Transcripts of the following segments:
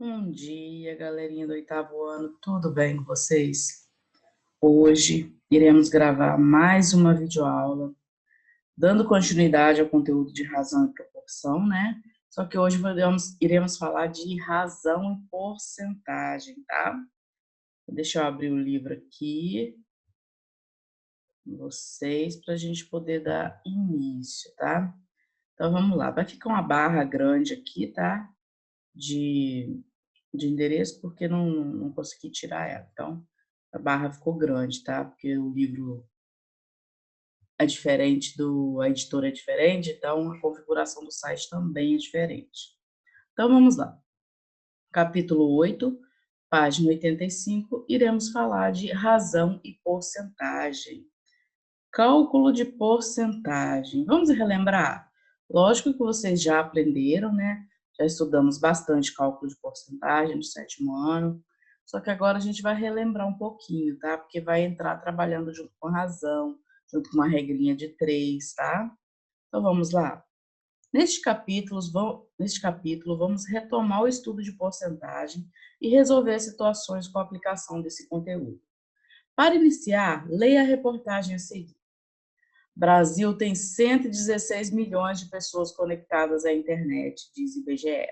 Bom dia, galerinha do oitavo ano, tudo bem com vocês? Hoje iremos gravar mais uma videoaula, dando continuidade ao conteúdo de razão e proporção, né? Só que hoje iremos falar de razão e porcentagem, tá? Deixa eu abrir o livro aqui, com vocês, para a gente poder dar início, tá? Então vamos lá, vai ficar uma barra grande aqui, tá? De endereço, porque não consegui tirar ela. Então, a barra ficou grande, tá? Porque o livro é diferente a editora é diferente, então a configuração do site também é diferente. Então, vamos lá. Capítulo 8, página 85, iremos falar de razão e porcentagem. Cálculo de porcentagem. Vamos relembrar? Lógico que vocês já aprenderam, né? Já estudamos bastante cálculo de porcentagem no sétimo ano. Só que agora a gente vai relembrar um pouquinho, tá? Porque vai entrar trabalhando junto com razão, junto com uma regrinha de 3, tá? Então vamos lá. Neste capítulo, vamos retomar o estudo de porcentagem e resolver situações com a aplicação desse conteúdo. Para iniciar, leia a reportagem a seguir. Brasil tem 116 milhões de pessoas conectadas à internet, diz IBGE.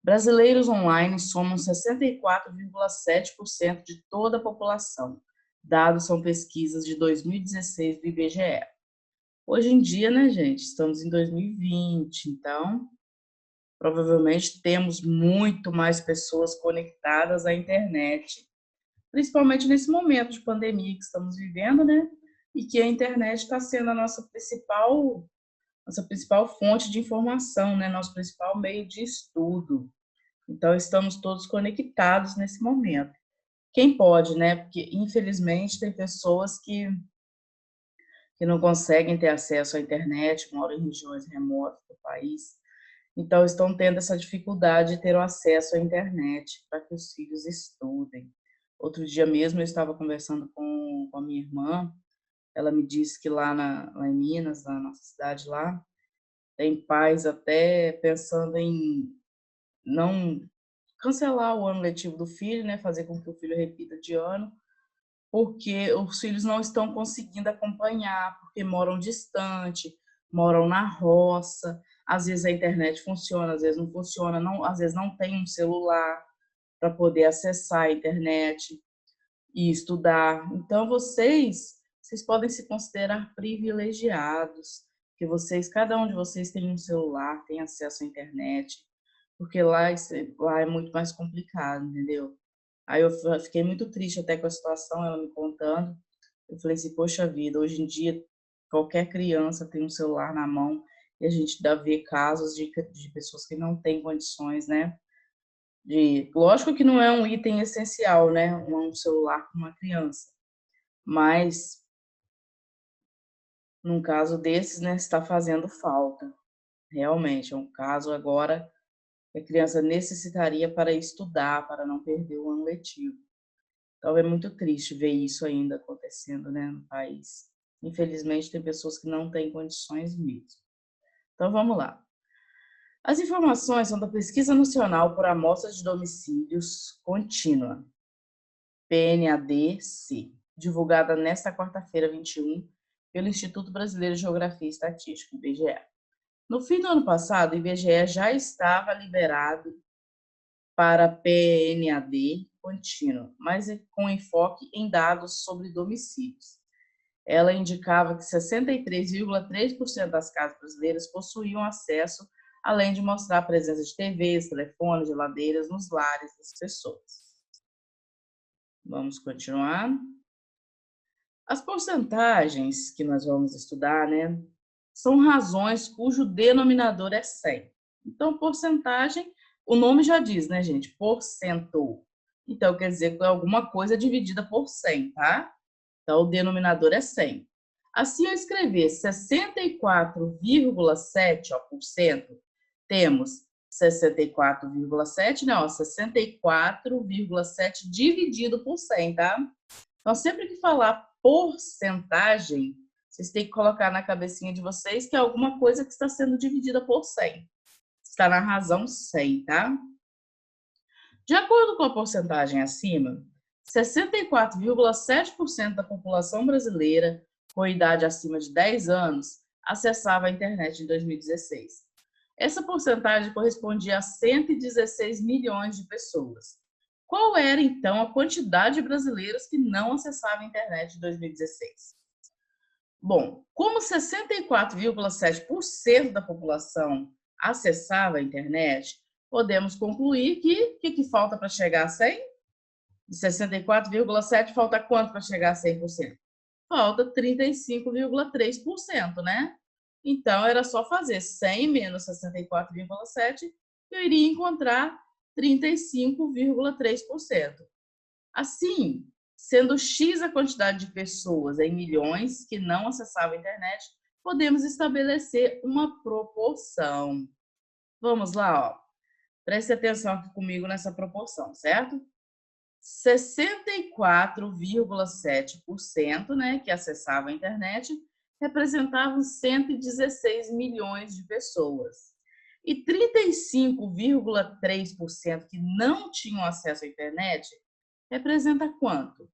Brasileiros online somam 64,7% de toda a população. Dados são pesquisas de 2016 do IBGE. Hoje em dia, né, gente, estamos em 2020, então provavelmente temos muito mais pessoas conectadas à internet, principalmente nesse momento de pandemia que estamos vivendo, né? E que a internet está sendo a nossa principal fonte de informação, né? Nosso principal meio de estudo. Então, estamos todos conectados nesse momento. Quem pode, né? Porque, infelizmente, tem pessoas que não conseguem ter acesso à internet, moram em regiões remotas do país, então estão tendo essa dificuldade de ter o acesso à internet para que os filhos estudem. Outro dia mesmo eu estava conversando com a minha irmã, ela me disse que lá em Minas, na nossa cidade lá, tem pais até pensando em não cancelar o ano letivo do filho, né, fazer com que o filho repita de ano, porque os filhos não estão conseguindo acompanhar, porque moram distante, moram na roça, às vezes a internet funciona, às vezes não funciona, não, às vezes não tem um celular para poder acessar a internet e estudar. Então vocês podem se considerar privilegiados, que cada um de vocês tem um celular, tem acesso à internet, porque lá é muito mais complicado, entendeu? Aí eu fiquei muito triste até com a situação, ela me contando. Eu falei assim, poxa vida, hoje em dia qualquer criança tem um celular na mão e a gente dá ver casos de pessoas que não têm condições, né? Lógico que não é um item essencial, né? Um celular para uma criança, mas num caso desses, né, está fazendo falta. Realmente, é um caso agora que a criança necessitaria para estudar, para não perder o ano letivo. Então é muito triste ver isso ainda acontecendo, né, no país. Infelizmente, tem pessoas que não têm condições mesmo. Então vamos lá. As informações são da Pesquisa Nacional por Amostras de Domicílios Contínua, PNAD-C, divulgada nesta quarta-feira, 21, pelo Instituto Brasileiro de Geografia e Estatística, IBGE. No fim do ano passado, o IBGE já estava liberado para PNAD contínuo, mas com enfoque em dados sobre domicílios. Ela indicava que 63,3% das casas brasileiras possuíam acesso, além de mostrar a presença de TVs, telefones, geladeiras nos lares das pessoas. Vamos continuar. As porcentagens que nós vamos estudar, né, são razões cujo denominador é 100. Então, porcentagem, o nome já diz, né, gente? Porcento. Então, quer dizer que é alguma coisa dividida por 100, tá? Então, o denominador é 100. Assim, eu escrever 64,7%, temos 64,7, não, 64,7 dividido por 100, tá? Então, sempre que falar porcentagem, vocês têm que colocar na cabecinha de vocês que é alguma coisa que está sendo dividida por 100. Está na razão 100, tá? De acordo com a porcentagem acima, 64,7% da população brasileira com idade acima de 10 anos acessava a internet em 2016. Essa porcentagem correspondia a 116 milhões de pessoas. Qual era, então, a quantidade de brasileiros que não acessavam a internet em 2016? Bom, como 64,7% da população acessava a internet, podemos concluir que o que falta para chegar a 100? De 64,7% falta quanto para chegar a 100%? Falta 35,3%, né? Então, era só fazer 100 menos 64,7% que eu iria encontrar 35,3%. Assim, sendo X a quantidade de pessoas em milhões que não acessavam a internet, podemos estabelecer uma proporção. Vamos lá, ó. Preste atenção aqui comigo nessa proporção, certo? 64,7%, né, que acessavam a internet, representavam 116 milhões de pessoas. E 35,3% que não tinham acesso à internet representa quanto?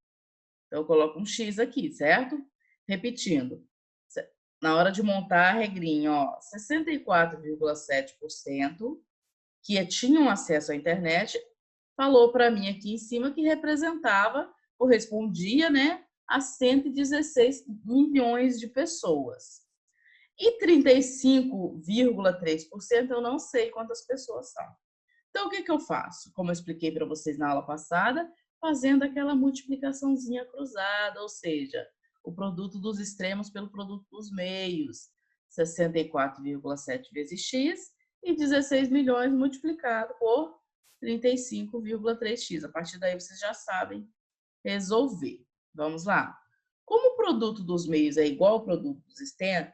Então, eu coloco um X aqui, certo? Repetindo, na hora de montar a regrinha, ó, 64,7% que tinham acesso à internet falou para mim aqui em cima que correspondia, né, a 116 milhões de pessoas. E 35,3% eu não sei quantas pessoas são. Então, o que eu faço? Como eu expliquei para vocês na aula passada, fazendo aquela multiplicaçãozinha cruzada, ou seja, o produto dos extremos pelo produto dos meios. 64,7 vezes x e 16 milhões multiplicado por 35,3x. A partir daí vocês já sabem resolver. Vamos lá. Como o produto dos meios é igual ao produto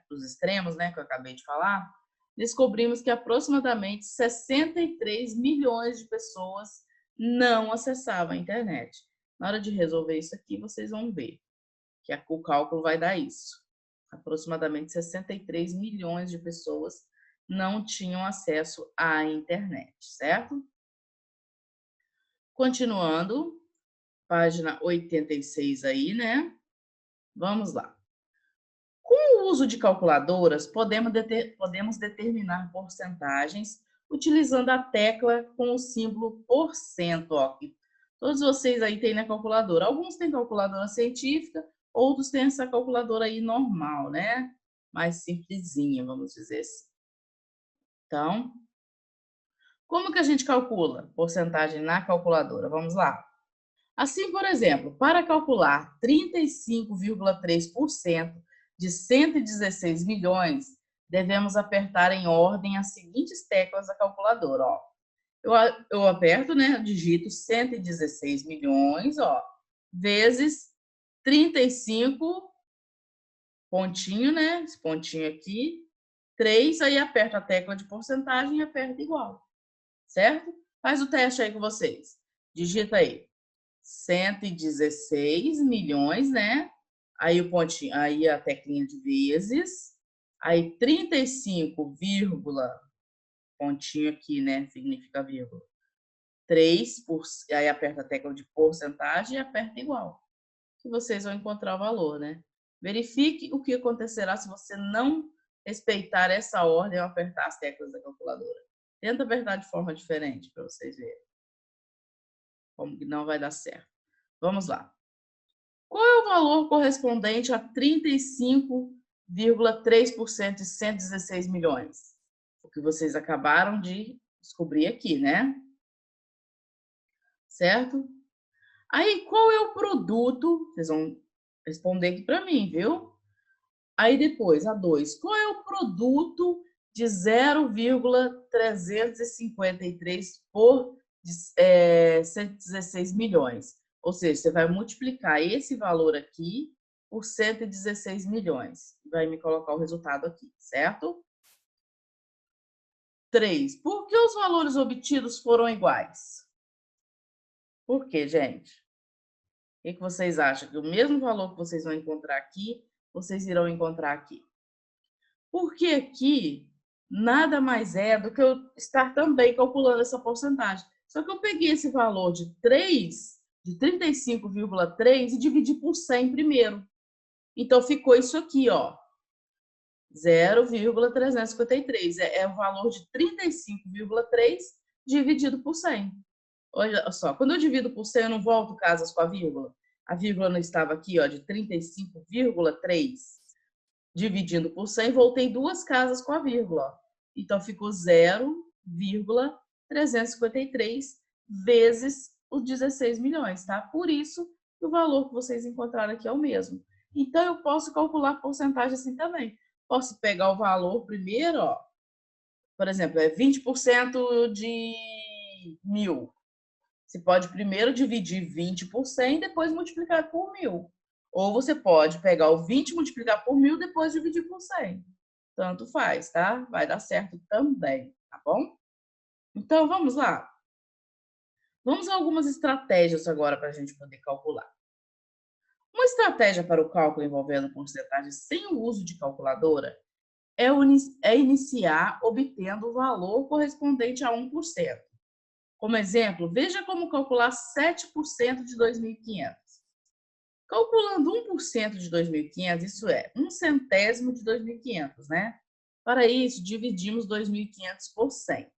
dos extremos, né, que eu acabei de falar, descobrimos que aproximadamente 63 milhões de pessoas não acessavam a internet. Na hora de resolver isso aqui, vocês vão ver que o cálculo vai dar isso. Aproximadamente 63 milhões de pessoas não tinham acesso à internet, certo? Continuando, página 86 aí, né? Vamos lá. Com o uso de calculadoras, podemos determinar porcentagens utilizando a tecla com o símbolo %. Ó, que todos vocês aí têm na calculadora. Alguns têm calculadora científica, outros têm essa calculadora aí normal, né? Mais simplesinha, vamos dizer assim. Então, como que a gente calcula porcentagem na calculadora? Vamos lá. Assim, por exemplo, para calcular 35,3% de 116 milhões, devemos apertar em ordem as seguintes teclas da calculadora. Ó. Eu aperto, né? Digito 116 milhões, ó, vezes 35, pontinho, né? Esse pontinho aqui, 3, aí aperto a tecla de porcentagem e aperto igual, certo? Faz o teste aí com vocês. Digita aí. 116 milhões, né? Aí o pontinho, aí a teclinha de vezes, aí 35, pontinho aqui, né? Significa vírgula. 3, aí aperta a tecla de porcentagem e aperta igual. Que vocês vão encontrar o valor, né? Verifique o que acontecerá se você não respeitar essa ordem ao apertar as teclas da calculadora. Tenta apertar de forma diferente para vocês verem como que não vai dar certo. Vamos lá. Qual é o valor correspondente a 35,3% de 116 milhões? O que vocês acabaram de descobrir aqui, né? Certo? Aí, qual é o produto? Vocês vão responder aqui para mim, viu? Aí depois, a 2. Qual é o produto de 0,353 por 116 milhões? Ou seja, você vai multiplicar esse valor aqui por 116 milhões. Vai me colocar o resultado aqui, certo? 3. Por que os valores obtidos foram iguais? Por quê, gente? O que vocês acham? Que o mesmo valor que vocês vão encontrar aqui, vocês irão encontrar aqui. Porque aqui nada mais é do que eu estar também calculando essa porcentagem. Só que eu peguei esse valor de 35,3 e dividi por 100 primeiro. Então, ficou isso aqui, ó, 0,353. É o valor de 35,3 dividido por 100. Olha só, quando eu divido por 100, eu não volto casas com a vírgula. A vírgula não estava aqui, ó, de 35,3. Dividindo por 100, voltei 2 casas com a vírgula. Então, ficou 0,353 vezes os 16 milhões, tá? Por isso, o valor que vocês encontraram aqui é o mesmo. Então, eu posso calcular porcentagem assim também. Posso pegar o valor primeiro, ó. Por exemplo, é 20% de 1.000. Você pode primeiro dividir 20 por 100 e depois multiplicar por 1.000. Ou você pode pegar o 20 multiplicar por 1.000 e depois dividir por 100. Tanto faz, tá? Vai dar certo também, tá bom? Então, vamos lá. Vamos a algumas estratégias agora para a gente poder calcular. Uma estratégia para o cálculo envolvendo porcentagens sem o uso de calculadora é iniciar obtendo o valor correspondente a 1%. Como exemplo, veja como calcular 7% de 2.500. Calculando 1% de 2.500, isso é 1/100 de 2.500, né? Para isso, dividimos 2.500 por 100.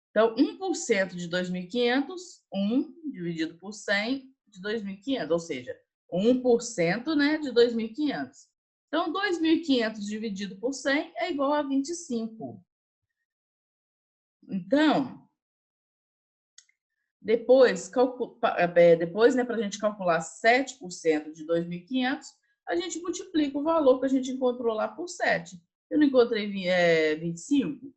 Então, 1% de 2.500, 1 dividido por 100 de 2.500, ou seja, 1%, né, de 2.500. Então, 2.500 dividido por 100 é igual a 25. Então, depois, né, para a gente calcular 7% de 2.500, a gente multiplica o valor que a gente encontrou lá por 7. Eu não encontrei 25?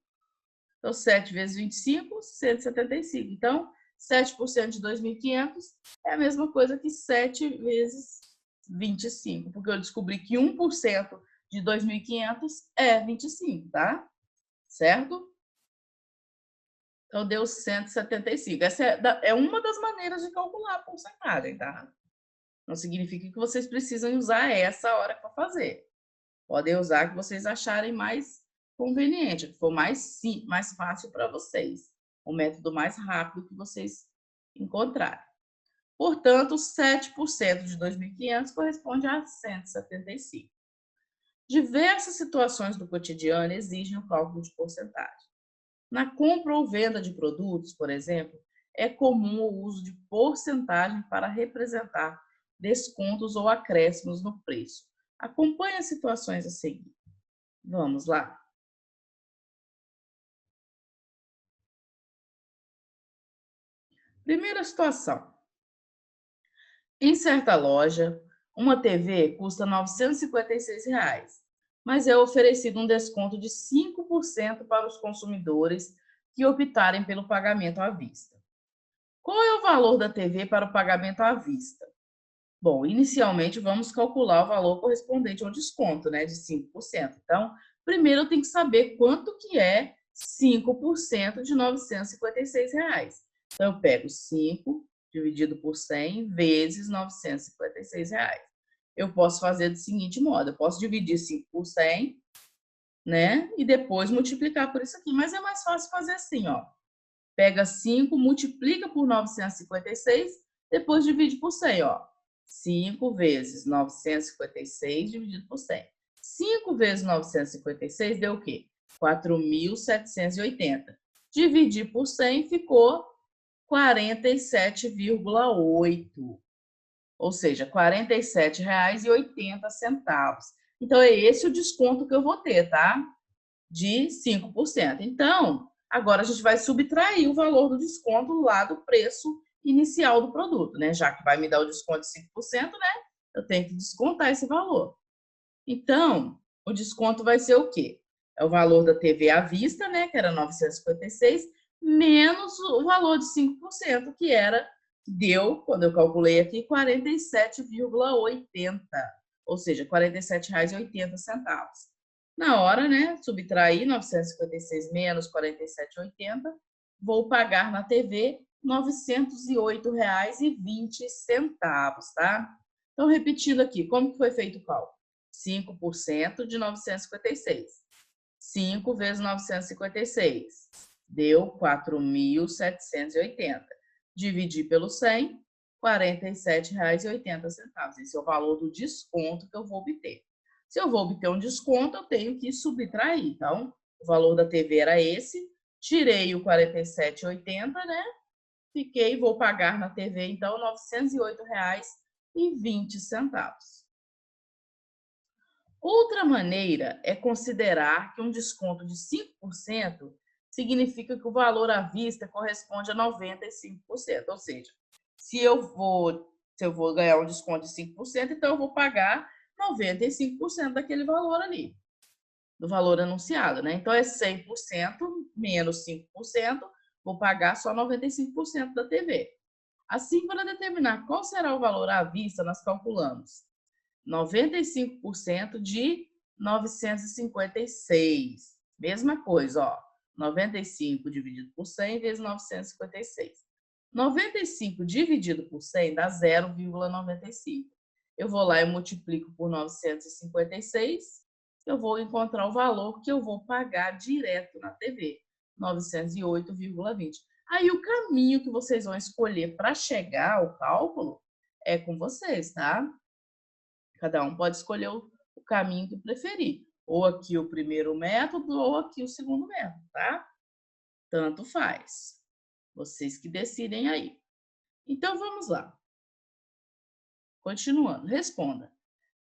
Então, 7 vezes 25, 175. Então, 7% de 2.500 é a mesma coisa que 7 vezes 25, porque eu descobri que 1% de 2.500 é 25, tá? Certo? Então, deu 175. Essa é uma das maneiras de calcular a porcentagem, tá? Não significa que vocês precisam usar essa hora para fazer. Podem usar que vocês acharem mais conveniente, que for mais fácil para vocês. O método mais rápido que vocês encontrarem. Portanto, 7% de 2.500 corresponde a 175. Diversas situações do cotidiano exigem o cálculo de porcentagem. Na compra ou venda de produtos, por exemplo, é comum o uso de porcentagem para representar descontos ou acréscimos no preço. Acompanhe as situações a seguir. Vamos lá. Primeira situação. Em certa loja, uma TV custa R$ 956, mas é oferecido um desconto de 5% para os consumidores que optarem pelo pagamento à vista. Qual é o valor da TV para o pagamento à vista? Bom, inicialmente vamos calcular o valor correspondente ao desconto, né, de 5%. Então, primeiro eu tenho que saber quanto que é 5% de R$ 956. Então, eu pego 5 dividido por 100 vezes R$ 956. Eu posso fazer do seguinte modo, eu posso dividir 5 por 100, né, e depois multiplicar por isso aqui, mas é mais fácil fazer assim, ó. Pega 5, multiplica por 956, depois divide por 100, ó. 5 vezes 956 dividido por 100. 5 vezes 956 deu o quê? 4.780. Dividir por 100 ficou 47,8. Ou seja, R$ 47,80. Então, é esse o desconto que eu vou ter, tá? De 5%. Então, agora a gente vai subtrair o valor do desconto lá do preço inicial do produto, né? Já que vai me dar o desconto de 5%, né? Eu tenho que descontar esse valor. Então, o desconto vai ser o quê? É o valor da TV à vista, né? Que era 956, menos o valor de 5%, que deu, quando eu calculei aqui, 47,80. Ou seja, R$ 47,80. Na hora, né, subtrair 956 menos 47,80, vou pagar na TV R$ 908,20, tá? Então, repetindo aqui, como que foi feito o cálculo? 5% de 956. 5 vezes 956. Deu 4.780. Dividir pelo 100, R$ 47,80. Esse é o valor do desconto que eu vou obter. Se eu vou obter um desconto, eu tenho que subtrair. Então, o valor da TV era esse, tirei o 47,80, né? Vou pagar na TV, então, R$ 908,20. Outra maneira é considerar que um desconto de 5% significa que o valor à vista corresponde a 95%. Ou seja, se eu vou ganhar um desconto de 5%, então eu vou pagar 95% daquele valor ali, do valor anunciado, né? Então é 100% menos 5%, vou pagar só 95% da TV. Assim, para determinar qual será o valor à vista, nós calculamos 95% de 956. Mesma coisa, ó. 95 dividido por 100 vezes 956. 95 dividido por 100 dá 0,95. Eu vou lá e multiplico por 956. Eu vou encontrar o valor que eu vou pagar direto na TV. 908,20. Aí o caminho que vocês vão escolher para chegar ao cálculo é com vocês, tá? Cada um pode escolher o caminho que preferir. Ou aqui o primeiro método, ou aqui o segundo método, tá? Tanto faz. Vocês que decidem aí. Então, vamos lá. Continuando, responda.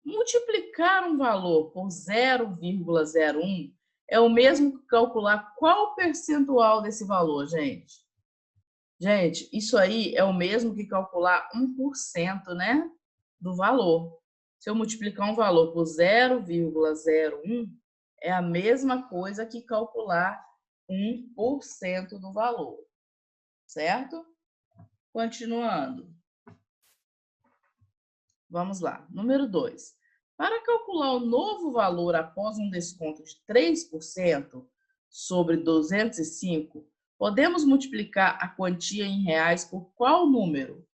Multiplicar um valor por 0,01 é o mesmo que calcular qual percentual desse valor, gente? Gente, isso aí é o mesmo que calcular 1%, né, do valor. Se eu multiplicar um valor por 0,01, é a mesma coisa que calcular 1% do valor, certo? Continuando. Vamos lá. Número 2. Para calcular o novo valor após um desconto de 3% sobre 205, podemos multiplicar a quantia em reais por qual número?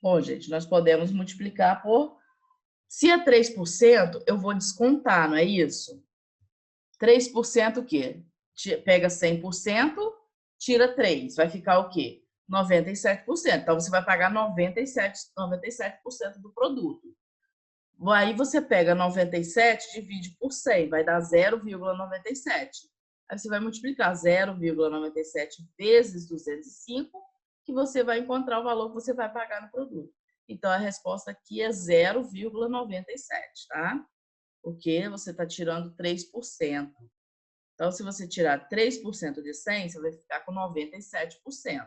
Bom, gente, nós podemos multiplicar por... Se é 3%, eu vou descontar, não é isso? 3% o quê? Pega 100%, tira 3%. Vai ficar o quê? 97%. Então, você vai pagar 97% do produto. Aí, você pega 97, divide por 100, vai dar 0,97. Aí, você vai multiplicar 0,97 vezes 205, que você vai encontrar o valor que você vai pagar no produto. Então, a resposta aqui é 0,97, tá? Porque você está tirando 3%. Então, se você tirar 3% de 100, você vai ficar com 97%.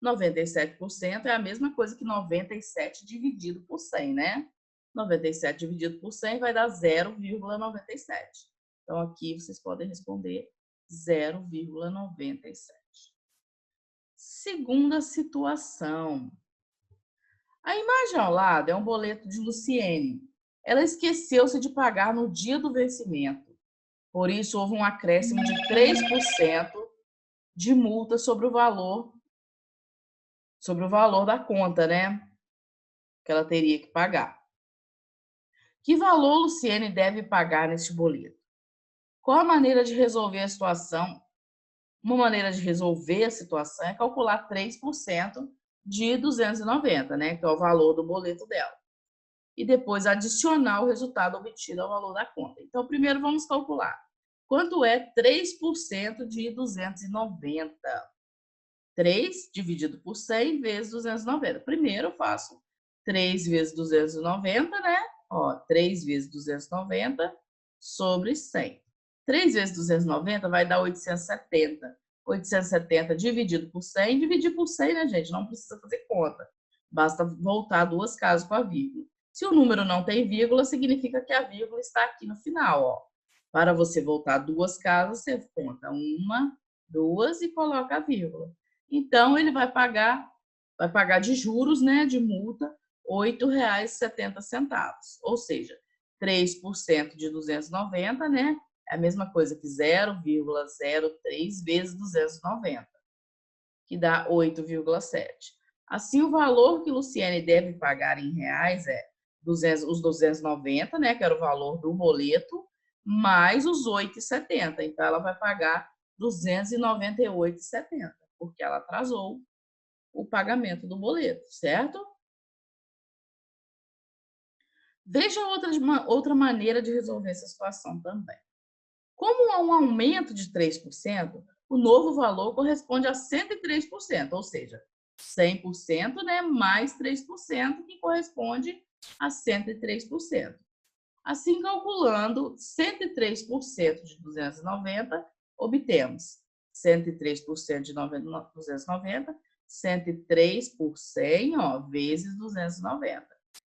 97% é a mesma coisa que 97 dividido por 100, né? 97 dividido por 100 vai dar 0,97. Então, aqui vocês podem responder 0,97. Segunda situação. A imagem ao lado é um boleto de Luciene. Ela esqueceu-se de pagar no dia do vencimento. Por isso, houve um acréscimo de 3% de multa sobre o valor da conta, né? Que ela teria que pagar. Que valor Luciene deve pagar neste boleto? Qual a maneira de resolver a situação? Uma maneira de resolver a situação é calcular 3% de 290, né? Que é o valor do boleto dela. E depois adicionar o resultado obtido ao valor da conta. Então, primeiro vamos calcular. Quanto é 3% de 290? 3 dividido por 100 vezes 290. Primeiro eu faço 3 vezes 290, né? Ó, 3 vezes 290 sobre 100. 3 vezes 290 vai dar 870. 870 dividido por 100. Dividir por 100, né, gente? Não precisa fazer conta. Basta voltar duas casas com a vírgula. Se o número não tem vírgula, significa que a vírgula está aqui no final, ó. Para você voltar duas casas, você conta uma, duas e coloca a vírgula. Então, ele vai pagar de juros, né, de multa, R$ 8,70. Ou seja, 3% de 290, né, é a mesma coisa que 0,03 vezes 290, que dá 8,7. Assim, o valor que Luciene deve pagar em reais é os 290, né, que era o valor do boleto, mais os 8,70. Então, ela vai pagar 298,70, porque ela atrasou o pagamento do boleto, certo? Veja outra maneira de resolver essa situação também. Como há um aumento de 3%, o novo valor corresponde a 103%, ou seja, 100%, né, mais 3%, que corresponde a 103%. Assim, calculando 103% de 290, obtemos 103% de 290, 103 por 100, ó, vezes 290.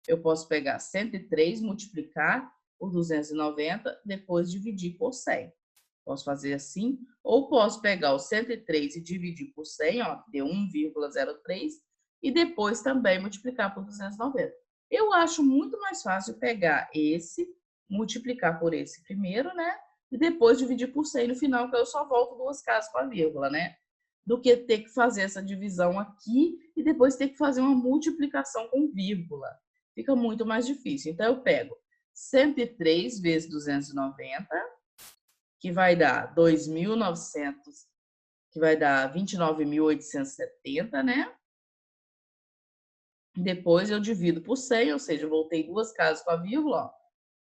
Eu posso pegar 103, multiplicar por 290, depois dividir por 100. Posso fazer assim, ou posso pegar o 103 e dividir por 100, ó, que deu 1,03, e depois também multiplicar por 290. Eu acho muito mais fácil pegar esse, multiplicar por esse primeiro, né? E depois dividir por 100 no final, que eu só volto duas casas com a vírgula, né? Do que ter que fazer essa divisão aqui e depois ter que fazer uma multiplicação com vírgula. Fica muito mais difícil. Então, eu pego 103 vezes 290, que vai dar 2.900, que vai dar 29.870, né? Depois eu divido por 100, ou seja, eu voltei duas casas com a vírgula, ó.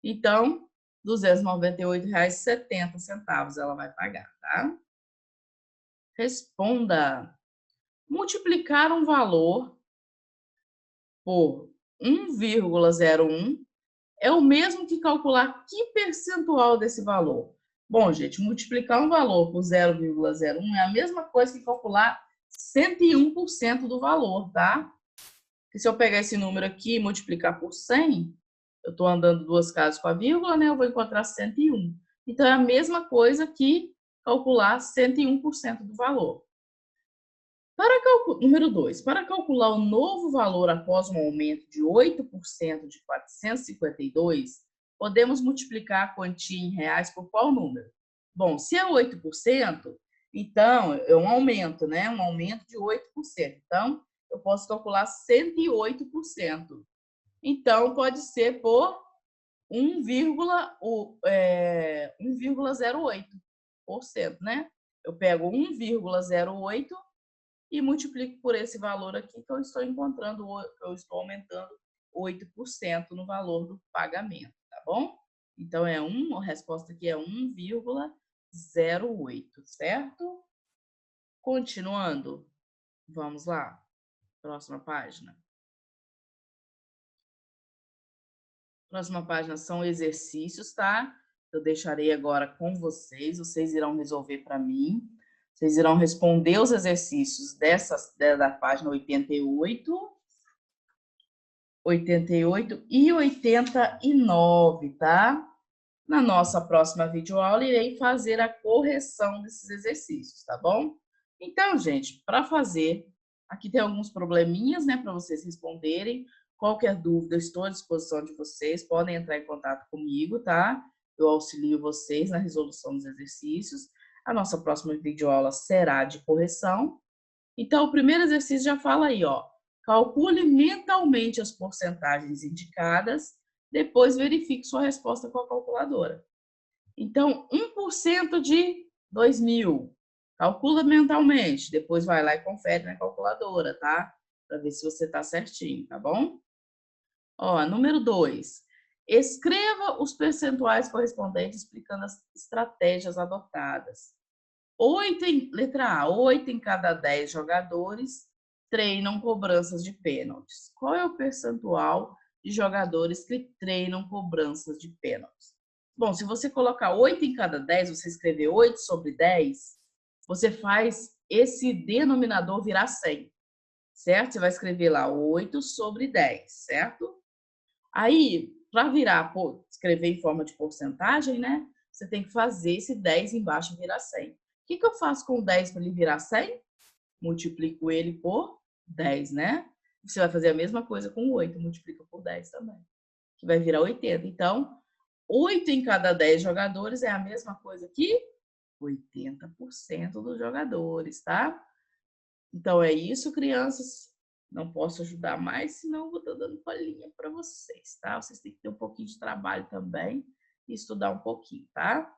Então, R$ 298,70 ela vai pagar, tá? Responda. Multiplicar um valor por 1,01 é o mesmo que calcular que percentual desse valor. Bom, gente, multiplicar um valor por 0,01 é a mesma coisa que calcular 101% do valor, tá? Porque se eu pegar esse número aqui e multiplicar por 100, eu estou andando duas casas com a vírgula, né? Eu vou encontrar 101. Então, é a mesma coisa que calcular 101% do valor. Número 2. Para calcular o novo valor após um aumento de 8% de 452, podemos multiplicar a quantia em reais por qual número? Bom, se é 8%, então é um aumento, né? Um aumento de 8%. Então, eu posso calcular 108%. Então, pode ser por 1,08%, né? Eu pego 1,08 e multiplico por esse valor aqui que eu estou encontrando, eu estou aumentando 8% no valor do pagamento, tá bom? Então, a resposta aqui é 1,08, certo? Continuando, vamos lá, próxima página. Próxima página são exercícios, tá? Eu deixarei agora com vocês, vocês irão resolver para mim. Vocês irão responder os exercícios da página 88 e 89, tá? Na nossa próxima videoaula, irei fazer a correção desses exercícios, tá bom? Então, gente, para fazer, aqui tem alguns probleminhas, né, para vocês responderem. Qualquer dúvida, eu estou à disposição de vocês, podem entrar em contato comigo, tá? Eu auxilio vocês na resolução dos exercícios. A nossa próxima videoaula será de correção. Então, o primeiro exercício já fala aí, ó. Calcule mentalmente as porcentagens indicadas, depois verifique sua resposta com a calculadora. Então, 1% de 2.000. Calcula mentalmente, depois vai lá e confere na calculadora, tá? Para ver se você está certinho, tá bom? Ó, número 2. Escreva os percentuais correspondentes explicando as estratégias adotadas. Letra A, 8 em cada 10 jogadores treinam cobranças de pênaltis. Qual é o percentual de jogadores que treinam cobranças de pênaltis? Bom, se você colocar 8 em cada 10, você escrever 8 sobre 10, você faz esse denominador virar 100, certo? Você vai escrever lá 8 sobre 10, certo? Aí, para escrever em forma de porcentagem, né? Você tem que fazer esse 10 embaixo virar 100. O que eu faço com o 10 para ele virar 100? Multiplico ele por 10, né? Você vai fazer a mesma coisa com o 8, multiplica por 10 também, que vai virar 80. Então, 8 em cada 10 jogadores é a mesma coisa que 80% dos jogadores, tá? Então, é isso, crianças. Não posso ajudar mais, senão eu vou estar dando palhinha para vocês, tá? Vocês têm que ter um pouquinho de trabalho também. e estudar um pouquinho, tá?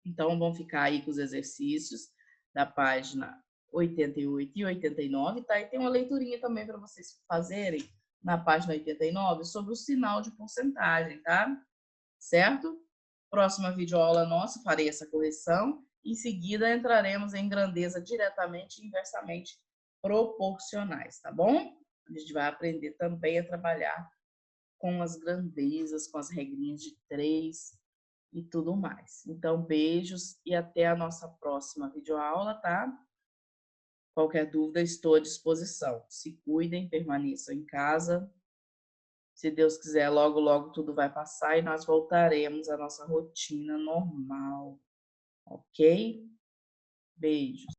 Então, vão ficar aí com os exercícios da página 88 e 89, tá? E tem uma leiturinha também para vocês fazerem na página 89 sobre o sinal de porcentagem, tá? Certo? Próxima videoaula nossa, farei essa correção. Em seguida, entraremos em grandeza diretamente e inversamente proporcionais, tá bom? A gente vai aprender também a trabalhar com as grandezas, com as regrinhas de 3 e tudo mais. Então, beijos e até a nossa próxima videoaula, tá? Qualquer dúvida, estou à disposição. Se cuidem, permaneçam em casa. Se Deus quiser, logo, logo tudo vai passar e nós voltaremos à nossa rotina normal, ok? Beijos.